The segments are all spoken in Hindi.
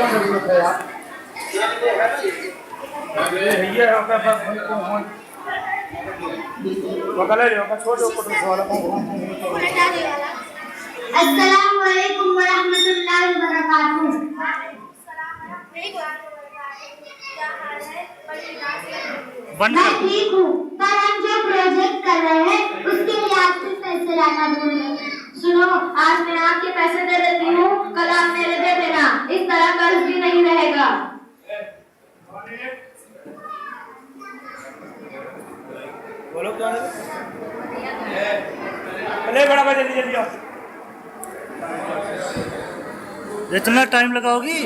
अस्सलामु अलैकुम वरहमतुल्लाहि वबरकातुहू। मैं ठीक हूँ, पर हम जो प्रोजेक्ट कर रहे हैं उसके लिए आपसे पैसे लाना भूल गए। सुनो, आज मैं आपके पैसे दे देती हूँ, कल आप मेरे दे देना। इस तरह कर्ज भी नहीं रहेगा। बोलो क्या है? अरे बड़ा भाई जल्दी जल्दी आओ। इतना टाइम लगाओगी?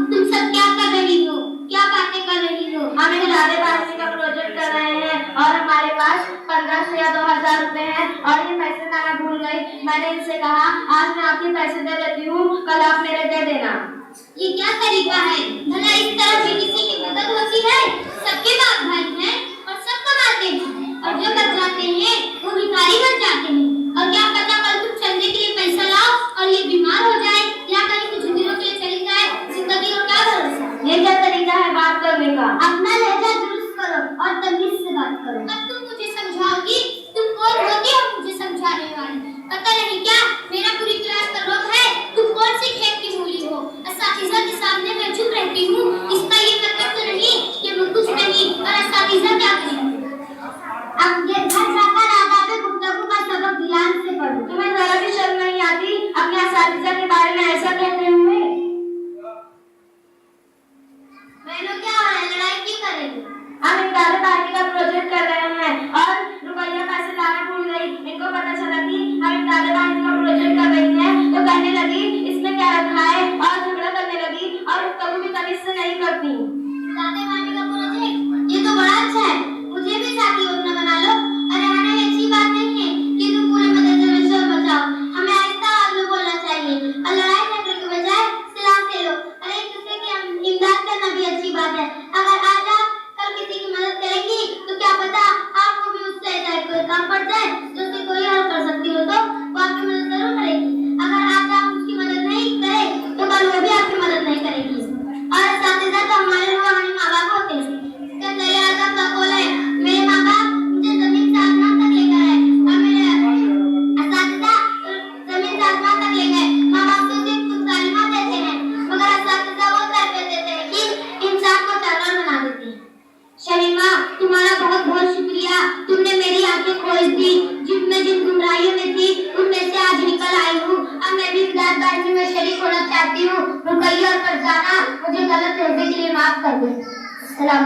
तुम सब क्या कर रही हो? क्या बातें कर रही हो? हम एक दादे बाजी का प्रोजेक्ट कर रहे हैं और हमारे पास 1500 या 2000 रुपए हैं और ये पैसे लाना भूल गई। मैंने इनसे कहा आज मैं आपके पैसे दे देती हूँ, कल आप मेरे दे देना। ये क्या तरीका है? भला इस तरह भी किसी की मदद होती है? सबके बाप भाई हैं और सब कमाते हैं और जो बच जाते हैं वो भिखारी बन जाते हैं। और क्या पता कल तुम चलने के लिए पैसा लाओ और ये बीमार हो जाए या कहीं कुछ दिनों के लिए चली जाए। जिंदगी का क्या भरोसा? ये क्या तरीका है बात करने का? अपना लहजा दुरुस्त करो और तमीज से बात करो। अब तुम मुझे समझाओगी? तुम कौन होती हो मुझे समझाने वाली? पता नहीं क्या मेरा पूरी क्लास का रोग है? तुम कौन सी खेत की मूली हो? असातिज़ा के सामने मैं चुप रहती हूँ, इसका ये मतलब तो नहीं कि मैं कुछ नहीं और असातिज़ा क्या करें? अब ये घर जाकर आदाब गुफ्तगू का सबक ध्यान से पढ़ो। तुम्हें जरा भी शर्म नहीं आती अपने असातिज़ा के बारे में ऐसा कहते हुए? मैंने क्या हो रहा है? लड़ाई क्यों करेंगे? हम एक दादे बाजी का प्रोजेक्ट कर रहे हैं और रुपया पैसे लाना भूल गई। इनको पता चला कि हम एक दादे बाजी का प्रोजेक्ट कर रही हैं तो कहने लगी इसमें क्या रखा है और झगड़ा करने लगी और कभी भी तमीज से नहीं करती। दादे बाजी का प्रोजेक्ट ये तो बड़ा अच्छा है, मुझे भी साथी योजना बना लो। अरे आने अच्छी बात नहीं है कि तुम पूरे मदरसे में शोर मचाओ। हमें आहिस्ता आवाज़ में बोलना चाहिए और लड़ाई झगड़े के बजाय सलाह से लो। अरे एक दूसरे की इमदाद करना भी अच्छी बात है। अगर आज आप कल किसी की मदद करेंगी तो क्या पता आपको भी उससे ऐसा कोई काम पड़ जाए जो उससे कोई हल कर सकती हो तो वो आपकी मदद जरूर करेगी। अगर आज आप उसकी मदद नहीं करें तो कल वो भी आपकी मदद नहीं करेगी। और असातिज़ा तो हमारे रूहानी माँ बाप होते हैं। इसका दरिया आज़म का कौल है, मेरे माँ बाप मुझे जमीन से आसमान तक लेकर आए और मेरे असातिज़ा जमीन से आसमान तक ले गए। माँ बाप तो सिर्फ कुछ तालीमात देते हैं मगर असातिज़ा वो तरबियत देते हैं कि इंसान को तरह बना देते हैं। शरीमा, तुम्हारा बहुत बहुत शुक्रिया। तुमने मेरी आंखें खोल दी। जिनमें जिन गुमराहियों में थी उनमें से आज निकल आई हूँ। अब मैं भी इमदाद बाजी में शरीक होना चाहती हूँ। रुकैया और फरजाना मुझे गलत लहजे के लिए माफ कर दो। सलाम।